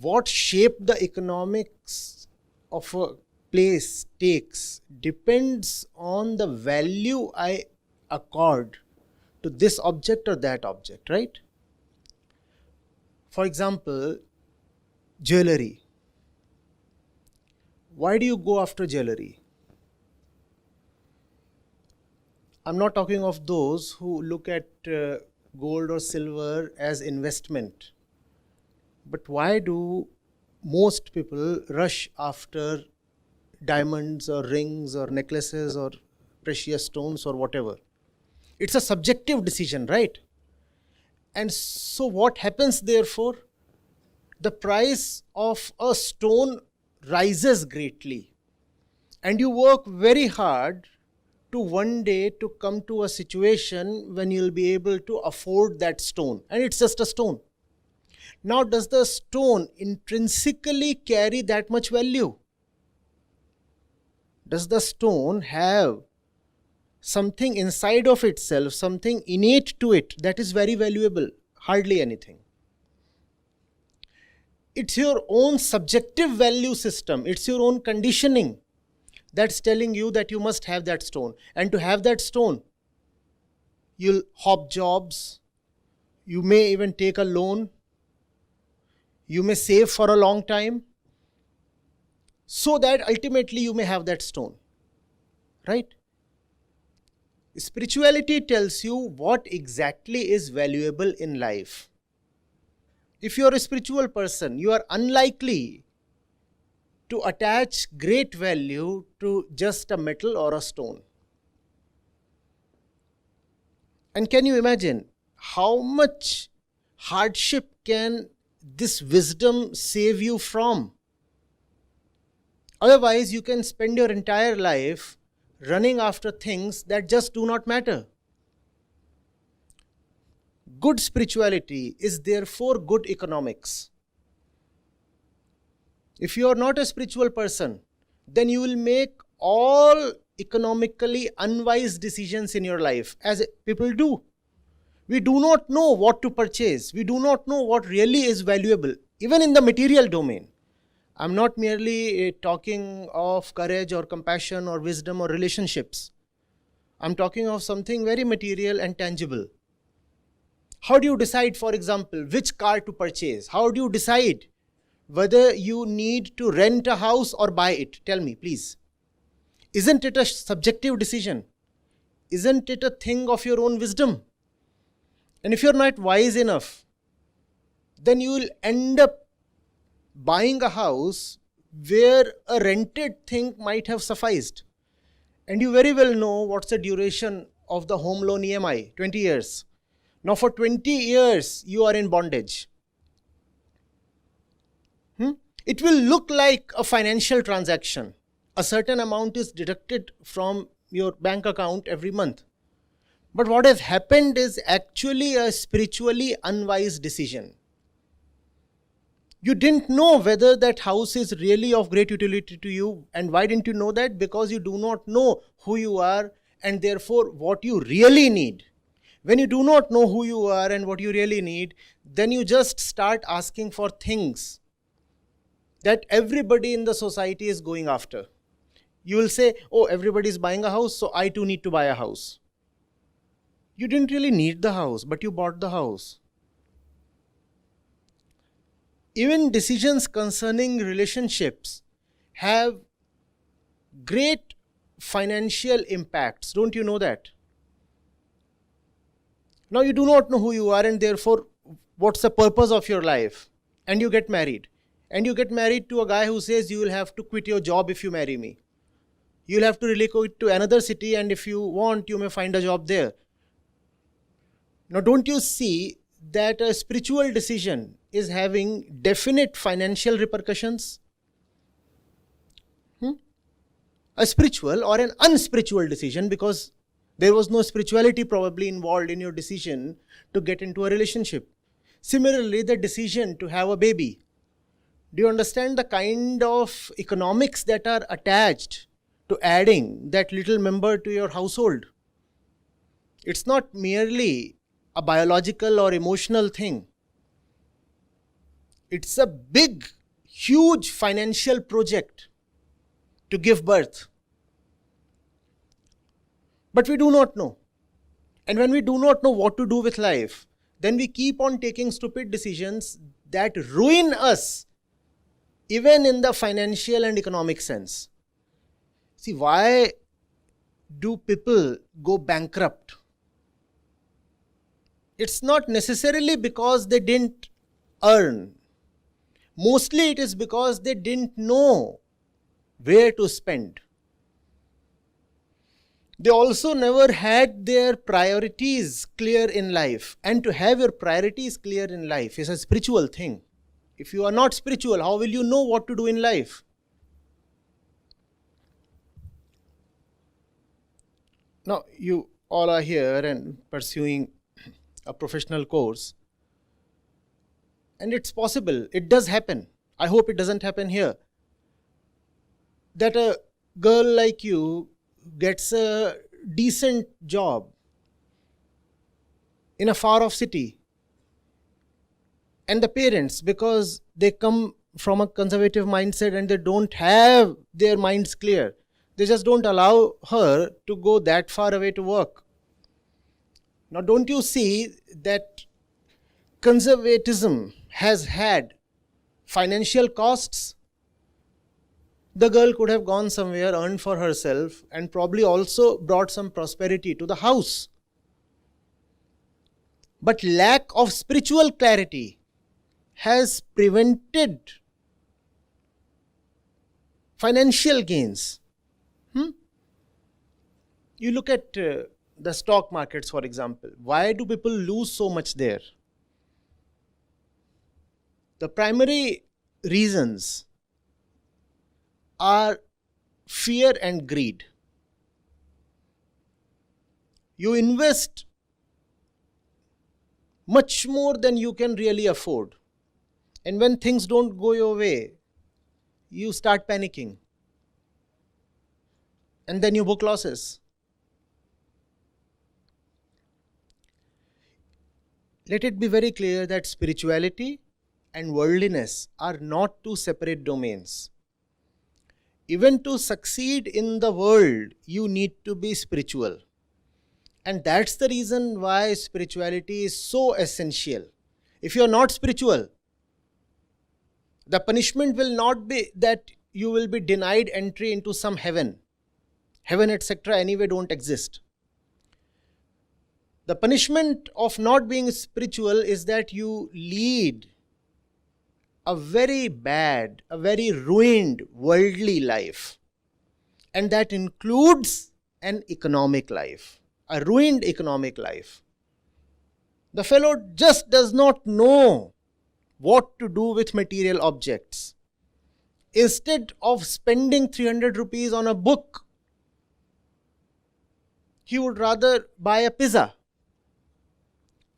what shape the economics of a place takes depends on the value I accord to this object or that object, right? For example, jewelry. Why do you go after jewelry? I'm not talking of those who look at gold or silver as investment. But why do most people rush after diamonds or rings or necklaces or precious stones or whatever? It's a subjective decision, right? And so what happens therefore? The price of a stone rises greatly. And you work very hard to one day to come to a situation when you'll be able to afford that stone. And it's just a stone. Now, does the stone intrinsically carry that much value? Does the stone have something inside of itself, something innate to it that is very valuable? Hardly anything. It's your own subjective value system. It's your own conditioning that's telling you that you must have that stone. And to have that stone, you'll hop jobs. You may even take a loan. You may save for a long time so that ultimately you may have that stone, right? Spirituality tells you what exactly is valuable in life. If you are a spiritual person, you are unlikely to attach great value to just a metal or a stone. And can you imagine how much hardship can this wisdom save you from? Otherwise, you can spend your entire life running after things that just do not matter. Good spirituality is therefore good economics. If you are not a spiritual person, then you will make all economically unwise decisions in your life, as people do. We do not know what to purchase. We do not know what really is valuable, even in the material domain. I'm not merely talking of courage or compassion or wisdom or relationships. I'm talking of something very material and tangible. How do you decide, for example, which car to purchase? How do you decide whether you need to rent a house or buy it? Tell me, please. Isn't it a subjective decision? Isn't it a thing of your own wisdom? And if you're not wise enough, then you will end up buying a house where a rented thing might have sufficed. And you very well know what's the duration of the home loan EMI, 20 years. Now for 20 years, you are in bondage. It will look like a financial transaction. A certain amount is deducted from your bank account every month. But what has happened is actually a spiritually unwise decision. You didn't know whether that house is really of great utility to you. And why didn't you know that? Because you do not know who you are and therefore what you really need. When you do not know who you are and what you really need, then you just start asking for things that everybody in the society is going after. You will say, oh, everybody is buying a house, so I too need to buy a house. You didn't really need the house, but you bought the house. Even decisions concerning relationships have great financial impacts. Don't you know that? Now you do not know who you are and therefore what's the purpose of your life? And you get married. And you get married to a guy who says you will have to quit your job if you marry me. You'll have to relocate to another city and if you want, you may find a job there. Now don't you see that a spiritual decision is having definite financial repercussions? A spiritual or an unspiritual decision, because there was no spirituality probably involved in your decision to get into a relationship. Similarly, the decision to have a baby. Do you understand the kind of economics that are attached to adding that little member to your household? It's not merely a biological or emotional thing. It's a big, huge financial project to give birth. But we do not know. And when we do not know what to do with life, then we keep on taking stupid decisions that ruin us, even in the financial and economic sense. See, why do people go bankrupt? It's not necessarily because they didn't earn. Mostly it is because they didn't know where to spend. They also never had their priorities clear in life. And to have your priorities clear in life is a spiritual thing. If you are not spiritual, how will you know what to do in life? Now, you all are here and pursuing a professional course. And it's possible, it does happen. I hope it doesn't happen here. That a girl like you gets a decent job in a far off city. And the parents, because they come from a conservative mindset and they don't have their minds clear, they just don't allow her to go that far away to work. Now, don't you see that conservatism has had financial costs? The girl could have gone somewhere, earned for herself, and probably also brought some prosperity to the house. But lack of spiritual clarity has prevented financial gains. You look at the stock markets, for example. Why do people lose so much there? The primary reasons are fear and greed. You invest much more than you can really afford. And when things don't go your way, you start panicking. And then you book losses. Let it be very clear that spirituality and worldliness are not two separate domains. Even to succeed in the world, you need to be spiritual. And that's the reason why spirituality is so essential. If you are not spiritual, the punishment will not be that you will be denied entry into some heaven. Heaven, etc., anyway don't exist. The punishment of not being spiritual is that you lead a very bad, a very ruined worldly life. And that includes an economic life, a ruined economic life. The fellow just does not know what to do with material objects. Instead of spending 300 rupees on a book, he would rather buy a pizza.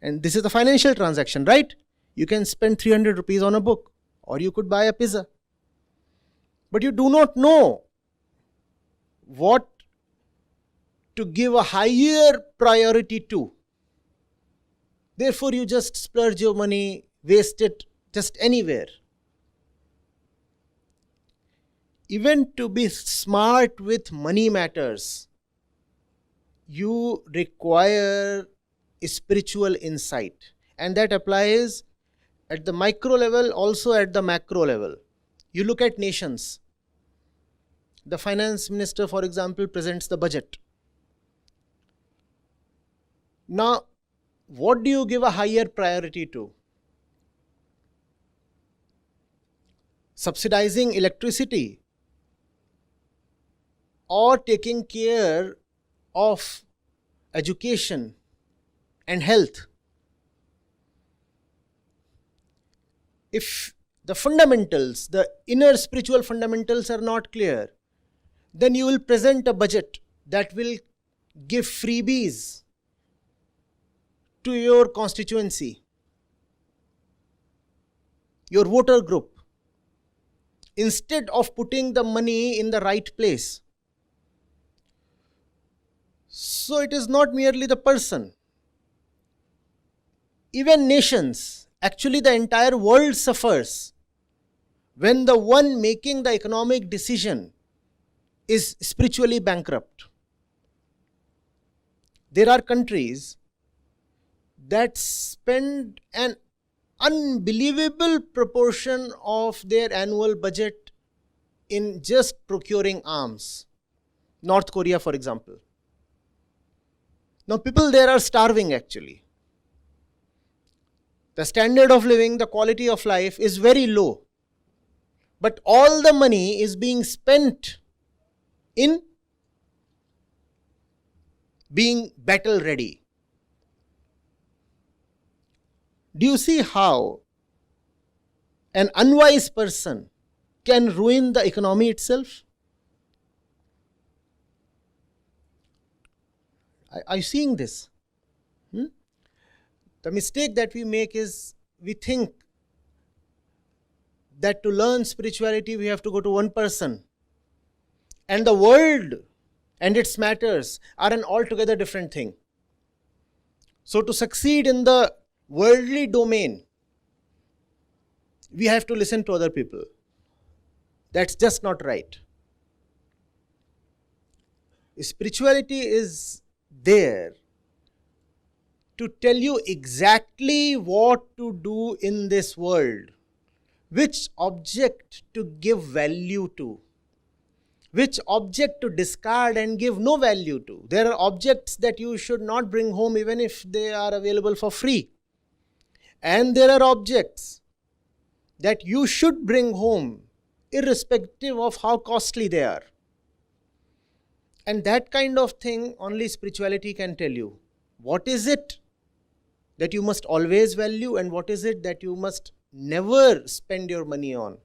And this is a financial transaction, right? You can spend 300 rupees on a book, or you could buy a pizza. But you do not know what to give a higher priority to. Therefore, you just splurge your money, waste it just anywhere. Even to be smart with money matters, you require a spiritual insight. And that applies at the micro level, also at the macro level. You look at nations. The finance minister, for example, presents the budget. Now, what do you give a higher priority to? Subsidizing electricity or taking care of education and health? If the fundamentals, the inner spiritual fundamentals are not clear, then you will present a budget that will give freebies to your constituency, your voter group, instead of putting the money in the right place. So it is not merely the person. Even nations, actually the entire world suffers when the one making the economic decision is spiritually bankrupt. There are countries that spend an unbelievable proportion of their annual budget in just procuring arms. North Korea, for example. Now, people there are starving actually. The standard of living, the quality of life is very low. But all the money is being spent in being battle ready. Do you see how an unwise person can ruin the economy itself? Are you seeing this? The mistake that we make is we think that to learn spirituality we have to go to one person. And the world and its matters are an altogether different thing. So to succeed in the worldly domain, we have to listen to other people. That's just not right. Spirituality is there to tell you exactly what to do in this world, which object to give value to, which object to discard and give no value to. There are objects that you should not bring home even if they are available for free. And there are objects that you should bring home irrespective of how costly they are. And that kind of thing only spirituality can tell you. What is it that you must always value and what is it that you must never spend your money on?